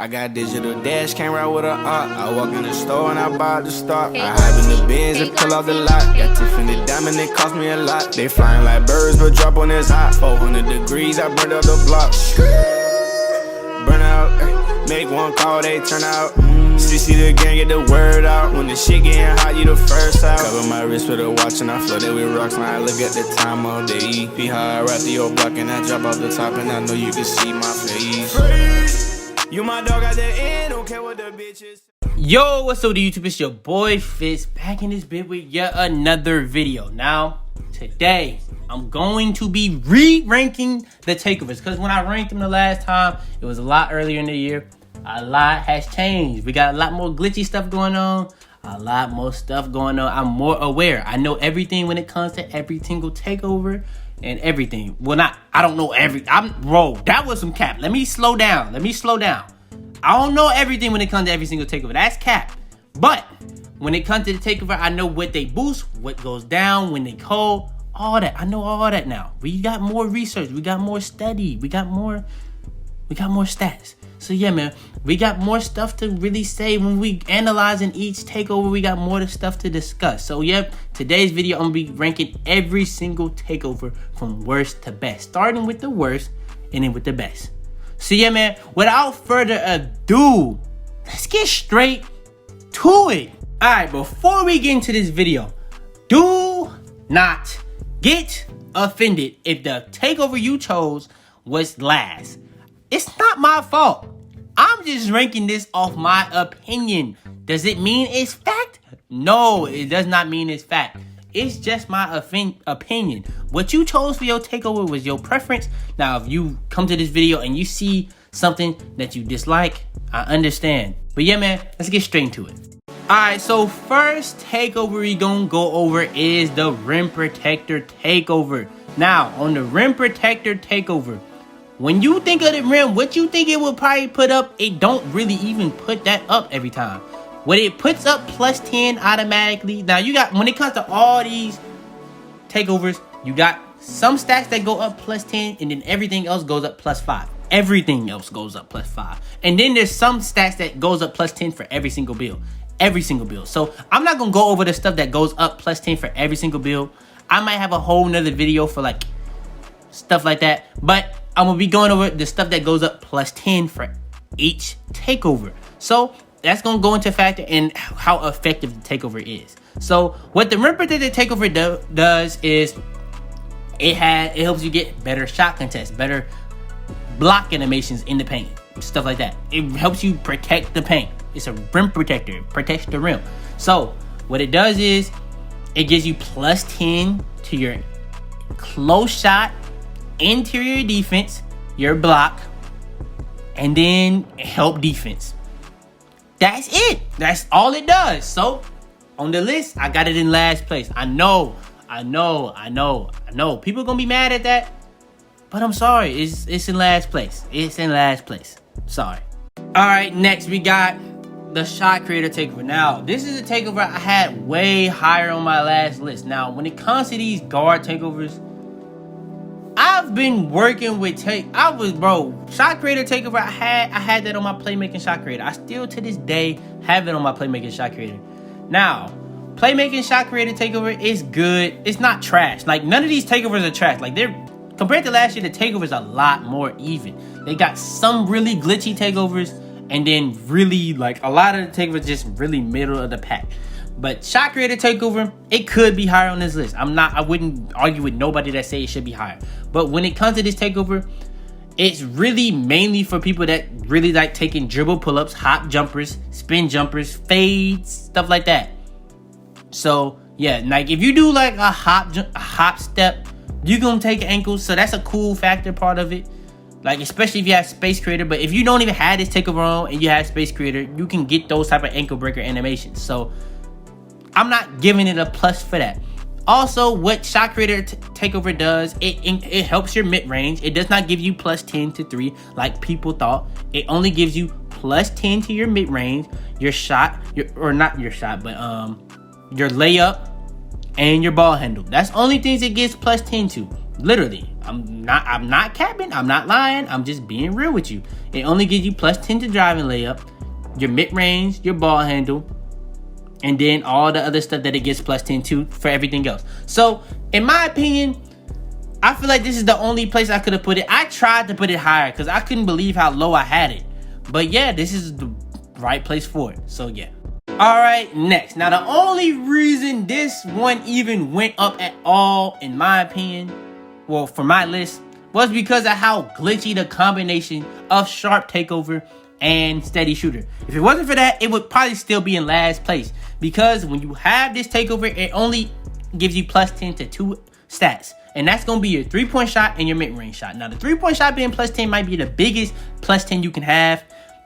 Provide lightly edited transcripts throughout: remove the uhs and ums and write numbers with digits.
I got digital dash camera with a I walk in the store and I buy the stock. I hide in the bins and pull out the lot. Got Tiffany diamond, it cost me a lot. They flying like birds, but drop on this hot. 400 degrees, I burned up the block. Burn out, make one call, they turn out. CC the gang, get the word out. When the shit getting hot, you the first out. Cover my wrist with a watch and I flood it with rocks. Now I look at the time all day. Be high, I rap the old block and I drop off the top. And I know you can see my face. You my dog at the end, don't care what the bitch is. Yo, what's up to YouTube? It's your boy Fitz back in this bit with yet another video. Now, today, I'm going to be re-ranking the takeovers. Because when I ranked them the last time, it was a lot earlier in the year. A lot has changed. We got a lot more glitchy stuff going on. A lot more stuff going on. I'm more aware. I know everything when it comes to every single takeover and everything. Well, I don't know bro, that was some cap. Let me slow down. I don't know everything when it comes to every single takeover. That's cap. But when it comes to the takeover, I know what they boost, what goes down, when they cold, all that. I know all that now. We got more research. We got more study. We got more stats. So yeah, man, we got more stuff to really say when we analyzing each takeover. We got more stuff to discuss. So yeah, today's video, I'm gonna be ranking every single takeover from worst to best, starting with the worst and then with the best. So yeah, man, without further ado, let's get straight to it. All right, before we get into this video, do not get offended if the takeover you chose was last. It's not my fault. I'm just ranking this off my opinion. Does it mean it's fact? No, it does not mean it's fact. It's just my opinion. What you chose for your takeover was your preference. Now, if you come to this video and you see something that you dislike, I understand. But yeah, man, let's get straight into it. Alright, so first takeover we gonna go over is the Rim Protector Takeover. Now, on the Rim Protector Takeover, when you think of the rim, what you think it would probably put up, it don't really even put that up every time. When it puts up plus 10 automatically, now you got, when it comes to all these takeovers, you got some stats that go up plus 10 and then everything else goes up plus 5. Everything else goes up plus 5. And then there's some stats that goes up plus 10 for every single build. Every single build. So I'm not going to go over the stuff that goes up plus 10 for every single build. I might have a whole nother video for like stuff like that. But I'm going to be going over the stuff that goes up plus 10 for each takeover. So that's going to go into factor in how effective the takeover is. So what the Rim Protector Takeover does is it helps you get better shot contests, better block animations in the paint, stuff like that. It helps you protect the paint. It's a rim protector. It protects the rim. So what it does is it gives you plus 10 to your close shot, interior defense, your block, and then help defense. That's it. That's all it does. So on the list, I got it in last place. I know. People gonna be mad at that, but I'm sorry. It's in last place. It's in last place. Sorry. All right, next we got the Shot Creator Takeover. Now, this is a takeover I had way higher on my last list. Now, when it comes to these guard takeovers, I've been working with Shot Creator Takeover. I had that on my Playmaking Shot Creator. I still to this day have it on my Playmaking Shot Creator. Now, Playmaking Shot Creator Takeover is good. It's not trash. Like, none of these takeovers are trash. Like, they're compared to last year, the takeovers are a lot more even. They got some really glitchy takeovers, and then really like a lot of the takeovers just really middle of the pack. But Shot Creator Takeover, it could be higher on this list. I wouldn't argue with nobody that say it should be higher. But when it comes to this takeover, it's really mainly for people that really like taking dribble pull-ups, hop jumpers, spin jumpers, fades, stuff like that. So yeah, like if you do like a hop step, you're gonna take ankles. So that's a cool factor part of it. Like, especially if you have Space Creator. But if you don't even have this takeover on and you have Space Creator, you can get those type of ankle breaker animations. So I'm not giving it a plus for that. Also, what Shot Creator Takeover does, it helps your mid-range. It does not give you plus 10 to 3 like people thought. It only gives you plus 10 to your mid-range, your shot, your layup, and your ball handle. That's only things it gets plus 10 to. Literally. I'm not capping. I'm not lying. I'm just being real with you. It only gives you plus 10 to drive and layup, your mid-range, your ball handle, and then all the other stuff that it gets plus 10 to for everything else. So, in my opinion, I feel like this is the only place I could have put it. I tried to put it higher because I couldn't believe how low I had it. But yeah, this is the right place for it. So yeah. Alright, next. Now the only reason this one even went up at all, in my opinion, well, for my list, was because of how glitchy the combination of Sharp Takeover and Steady Shooter. If it wasn't for that, it would probably still be in last place. Because when you have this takeover, it only gives you plus 10 to 2 stats. And that's going to be your 3-point shot and your mid-range shot. Now, the 3-point shot being plus 10 might be the biggest plus 10 you can have.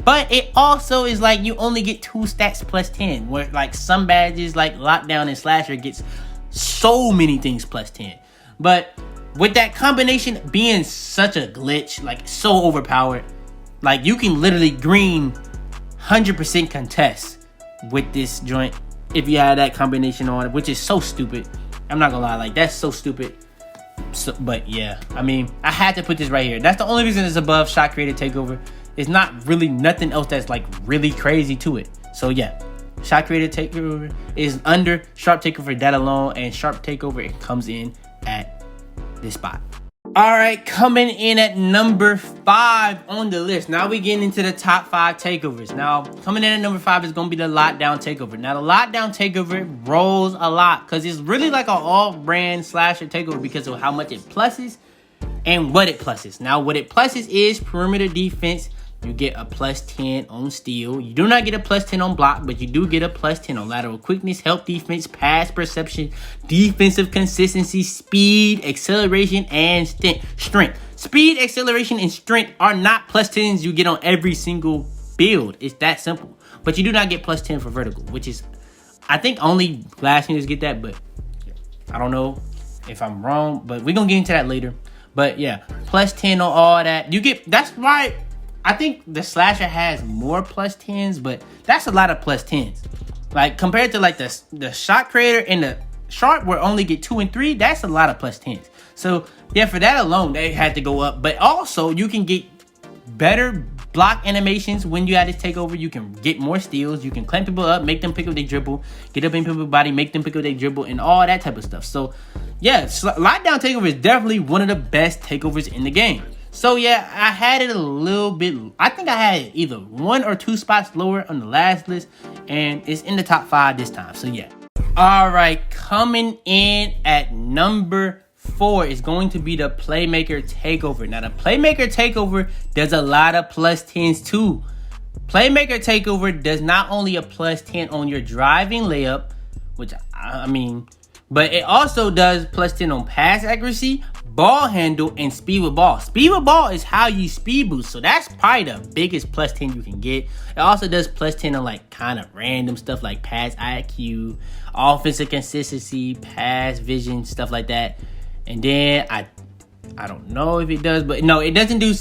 But it also is like you only get 2 stats plus 10. Where like some badges like Lockdown and Slasher gets so many things plus 10. But with that combination being such a glitch, like so overpowered, like you can literally green 100% contest with this joint if you had that combination on it, which is so stupid. I'm not gonna lie, like that's so stupid. So, but yeah, I mean, I had to put this right here. That's the only reason it's above Shot Creator Takeover. It's not really nothing else that's like really crazy to it. So yeah, Shot Creator Takeover is under Sharp Takeover, that alone, and Sharp Takeover, it comes in at this spot. All right, coming in at number 5 on the list. Now we getting into the top 5 takeovers. Now, coming in at number 5 is going to be the Lockdown Takeover. Now, the Lockdown Takeover rolls a lot because it's really like an all-brand slasher takeover because of how much it pluses and what it pluses. Now, what it pluses is perimeter defense. You get a plus 10 on steal. You do not get a plus 10 on block, but you do get a plus 10 on lateral quickness, help defense, pass perception, defensive consistency, speed, acceleration, and strength. Speed, acceleration, and strength are not plus 10s you get on every single build. It's that simple. But you do not get plus 10 for vertical, which is, I think only Glass Units get that, but I don't know if I'm wrong, but we're going to get into that later. But yeah, plus 10 on all that. You get, that's why I think the Slasher has more plus 10s, but that's a lot of plus 10s. Like compared to like the Shot Creator and the Sharp where only get 2 and 3, that's a lot of plus 10s. So yeah, for that alone, they had to go up. But also you can get better block animations when you have this takeover. You can get more steals. You can clamp people up, make them pick up their dribble, get up in people's body, make them pick up their dribble, and all that type of stuff. So yeah, Lockdown Takeover is definitely one of the best takeovers in the game. So yeah, I had it a little bit, I think I had it either 1 or 2 spots lower on the last list, and it's in the top 5 this time, so yeah. Alright, coming in at number 4 is going to be the Playmaker Takeover. Now the Playmaker Takeover does a lot of plus 10s too. Playmaker Takeover does not only a plus 10 on your driving layup, which I mean, but it also does plus 10 on pass accuracy, ball handle, and speed with ball. Speed with ball is how you speed boost, so that's probably the biggest plus 10 you can get. It also does plus 10 on like kind of random stuff like pass IQ, offensive consistency, pass vision, stuff like that. And then I don't know if it does, but no, it doesn't do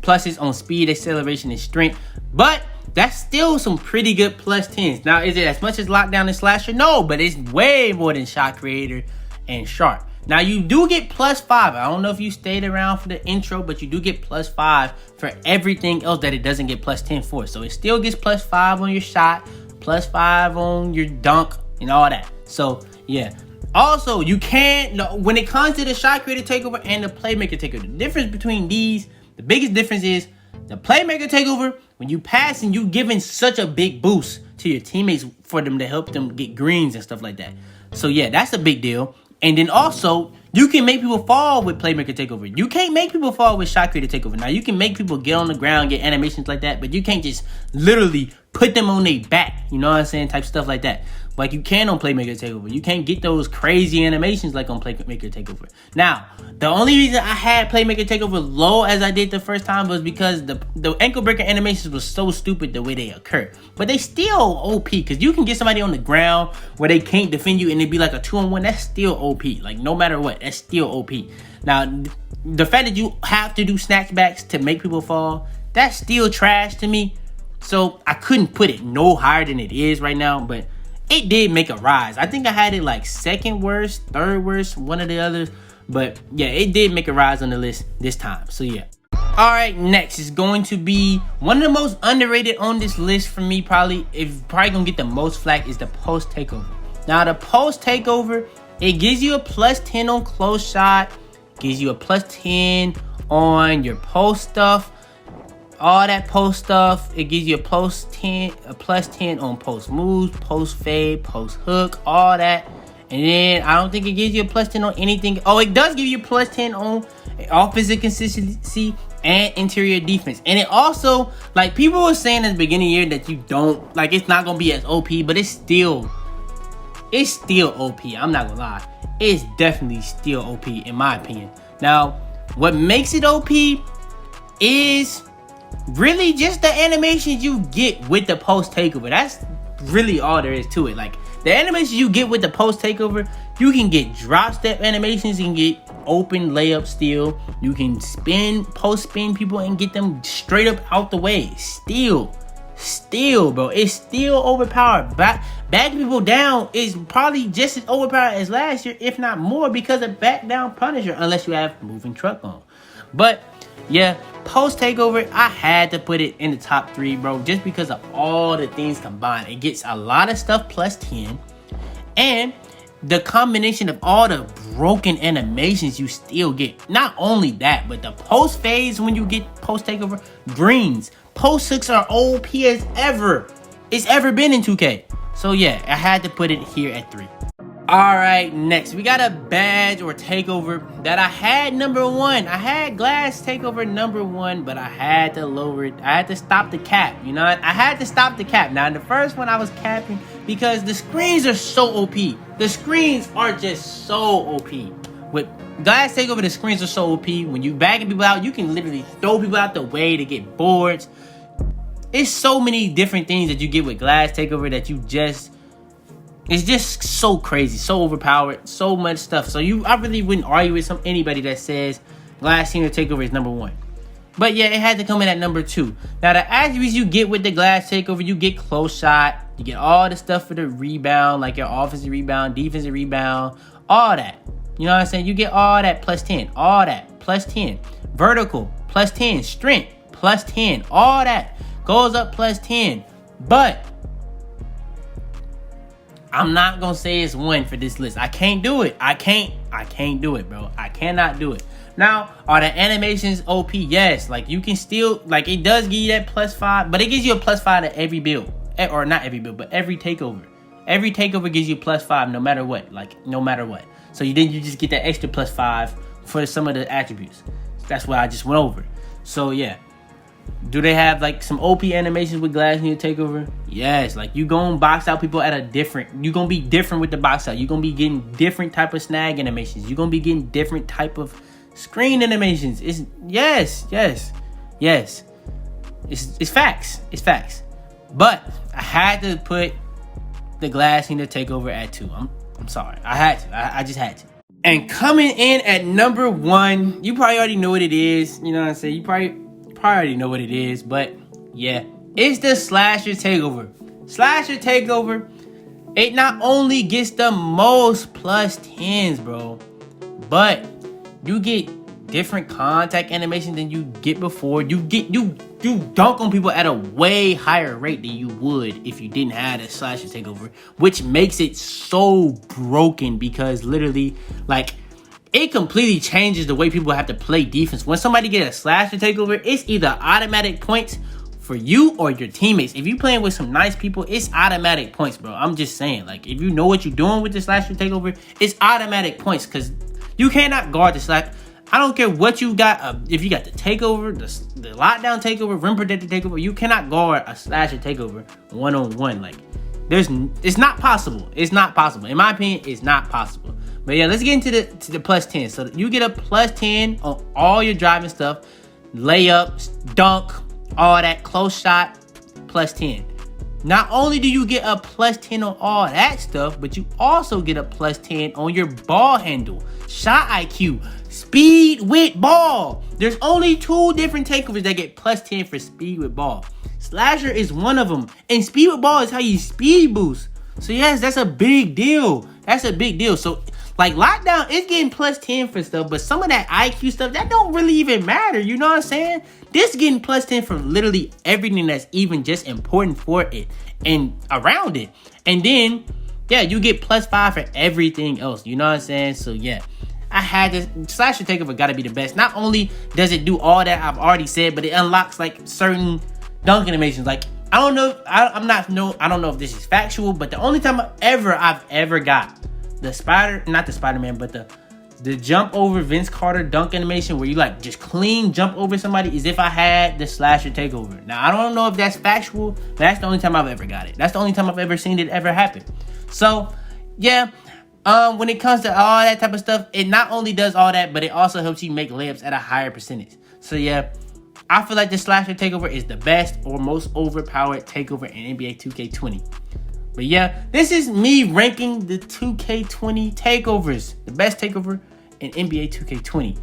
pluses on speed, acceleration, and strength, but that's still some pretty good plus 10s. Now, is it as much as Lockdown and Slasher? No, but it's way more than Shot Creator and Sharp. Now, you do get plus 5. I don't know if you stayed around for the intro, but you do get plus 5 for everything else that it doesn't get plus 10 for. So, it still gets plus 5 on your shot, plus 5 on your dunk, and all that. So, yeah. Also, you can't, when it comes to the Shot Creator Takeover and the Playmaker Takeover, the difference between these, the biggest difference is the Playmaker Takeover, when you pass and you giving such a big boost to your teammates for them to help them get greens and stuff like that. So, yeah, that's a big deal. And then also, you can make people fall with Playmaker Takeover. You can't make people fall with Shot Creator Takeover. Now, you can make people get on the ground, get animations like that, but you can't just literally put them on their back. You know what I'm saying? Type stuff like that. Like you can on Playmaker Takeover. You can't get those crazy animations like on Playmaker Takeover. Now, the only reason I had Playmaker Takeover low as I did the first time was because the ankle breaker animations was so stupid the way they occur. But they still OP because you can get somebody on the ground where they can't defend you and it'd be like a 2-on-1. That's still OP. Like no matter what, that's still OP. Now, the fact that you have to do snatchbacks to make people fall, that's still trash to me. So I couldn't put it no higher than it is right now, but it did make a rise. I think I had it like second worst, third worst, one of the others. But yeah, it did make a rise on the list this time. So yeah. All right, next is going to be one of the most underrated on this list for me. Probably gonna get the most flack is the post takeover. Now the post takeover, it gives you a +10 on close shot, gives you a +10 on your post stuff, all that post stuff. It gives you a +10 on post moves, post fade, post hook, all that. And then I don't think it gives you a +10 on anything. Oh, it does give you a +10 on offensive consistency and interior defense. And it also, like, people were saying at the beginning of the year that you don't, like, it's not gonna be as OP, but it's still OP. I'm not gonna lie. It's definitely still OP in my opinion. Now, what makes it OP is really just the animations you get with the post takeover. That's really all there is to it. Like, the animations you get with the post takeover, you can get drop step animations, you can get open layup steal, you can post spin people and get them straight up out the way. Still, bro, it's still overpowered. Backing people down is probably just as overpowered as last year, if not more, because of back down Punisher, unless you have moving truck on. But yeah, post takeover, I had to put it in the top 3, bro, just because of all the things combined. It gets a lot of stuff +10, and the combination of all the broken animations you still get. Not only that, but the post phase when you get post takeover, greens, post hooks are OP as ever it's ever been in 2K. So yeah, I had to put it here at 3. All right, next we got a badge or takeover that I had number 1. I had glass takeover number 1, but I had to lower it. I had to stop the cap. You know, I had to stop the cap. Now, in the first one, I was capping because the screens are so OP. The screens are just so OP. With glass takeover, the screens are so OP. When you bagging people out, you can literally throw people out the way to get boards. It's so many different things that you get with glass takeover that you just... It's just so crazy, so overpowered, so much stuff. So I really wouldn't argue with anybody that says glass takeover is number 1. But yeah, it had to come in at number 2. Now the attributes you get with the glass takeover, you get close shot, you get all the stuff for the rebound, like your offensive rebound, defensive rebound, all that. You know what I'm saying? You get all that +10, all that +10, vertical +10, strength +10, all that goes up +10. But I'm not gonna say it's 1 for this list. I can't do it. I can't do it, bro. I cannot do it. Now, are the animations OP? Yes. Like, you can still, like, it does give you that +5, but it gives you a +5 to every build. Or not every build, but every takeover. Every takeover gives you +5 no matter what. Like, no matter what. So you just get that extra +5 for some of the attributes. That's what I just went over. So yeah. Do they have like some OP animations with glass takeover? Yes. Like, you gonna box out people at a different, you gonna be different with the box out. You gonna be getting different type of snag animations. You gonna be getting different type of screen animations. It's yes. It's facts. It's facts. But I had to put the glass takeover at 2. I'm sorry. I had to. I just had to. And coming in at number 1, you probably already know what it is. You know what I'm saying? You probably already know what it is, but yeah, it's the Slasher Takeover. Slasher Takeover, it not only gets the most +10s, bro, but you get different contact animations than you get before. You dunk on people at a way higher rate than you would if you didn't have a Slasher Takeover, which makes it so broken because literally, like, it completely changes the way people have to play defense. When somebody get a Slasher Takeover, it's either automatic points for you or your teammates. If you playing with some nice people, it's automatic points, bro. I'm just saying, like, if you know what you're doing with the Slasher Takeover, it's automatic points because you cannot guard the Slash. I don't care what you got. If you got the takeover, the lockdown takeover, rim protector takeover, you cannot guard a Slasher Takeover 1-on-1. Like, it's not possible. It's not possible. In my opinion, it's not possible. But yeah, let's get into the +10. So you get a +10 on all your driving stuff, layups, dunk, all that, close shot, +10. Not only do you get a +10 on all that stuff, but you also get a +10 on your ball handle, shot IQ, speed with ball. There's only 2 different takeovers that get +10 for speed with ball. Slasher is one of them, and speed with ball is how you speed boost. So yes, that's a big deal. That's a big deal. So like lockdown is getting plus 10 for stuff, but some of that IQ stuff that don't really even matter. You know what I'm saying? This getting plus 10 from literally everything that's even just important for it and around it. And then yeah, you get plus 5 for everything else. You know what I'm saying? So yeah, I had this. Slasher Takeover gotta be the best. Not only does it do all that I've already said, but it unlocks like certain dunk animations. Like I don't know, I don't know if this is factual, but the only time I've ever got the Spider-Man, but the jump over Vince Carter dunk animation where you like just clean jump over somebody is if I had the Slasher Takeover. Now I don't know if that's factual, but that's the only time I've ever got it. That's the only time I've ever seen it ever happen. So yeah, when it comes to all that type of stuff, it not only does all that, but it also helps you make layups at a higher percentage. So yeah, I feel like the Slasher Takeover is the best or most overpowered takeover in NBA 2K20. But yeah, this is me ranking the 2K20 takeovers, the best takeover in NBA 2K20.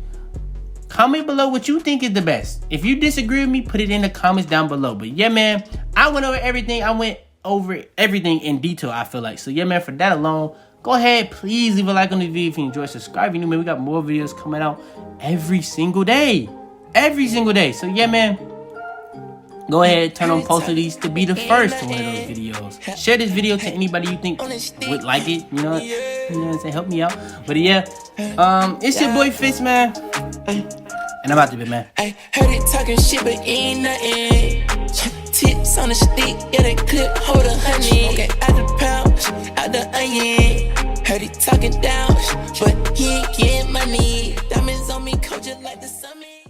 Comment below what you think is the best. If you disagree with me, put it in the comments down below. But yeah, man, I went over everything. I went over everything in detail, I feel like. So yeah, man, for that alone, go ahead, please leave a like on the video if you enjoy. Subscribe if you're new, man. We got more videos coming out every single day. Every single day. So yeah, man, go ahead, turn on post notifications to be the first to one of those videos. Share this video to anybody you think would like it. You know what I'm saying? Help me out. But yeah, it's your boy Fitz, man. And I'm out to be, man. I heard it talking shit, but ain't nothing. Tips on the stick, yeah, that clip hold 100. Okay, out the pouch, out the onion. Heard it talking down, but he ain't getting money.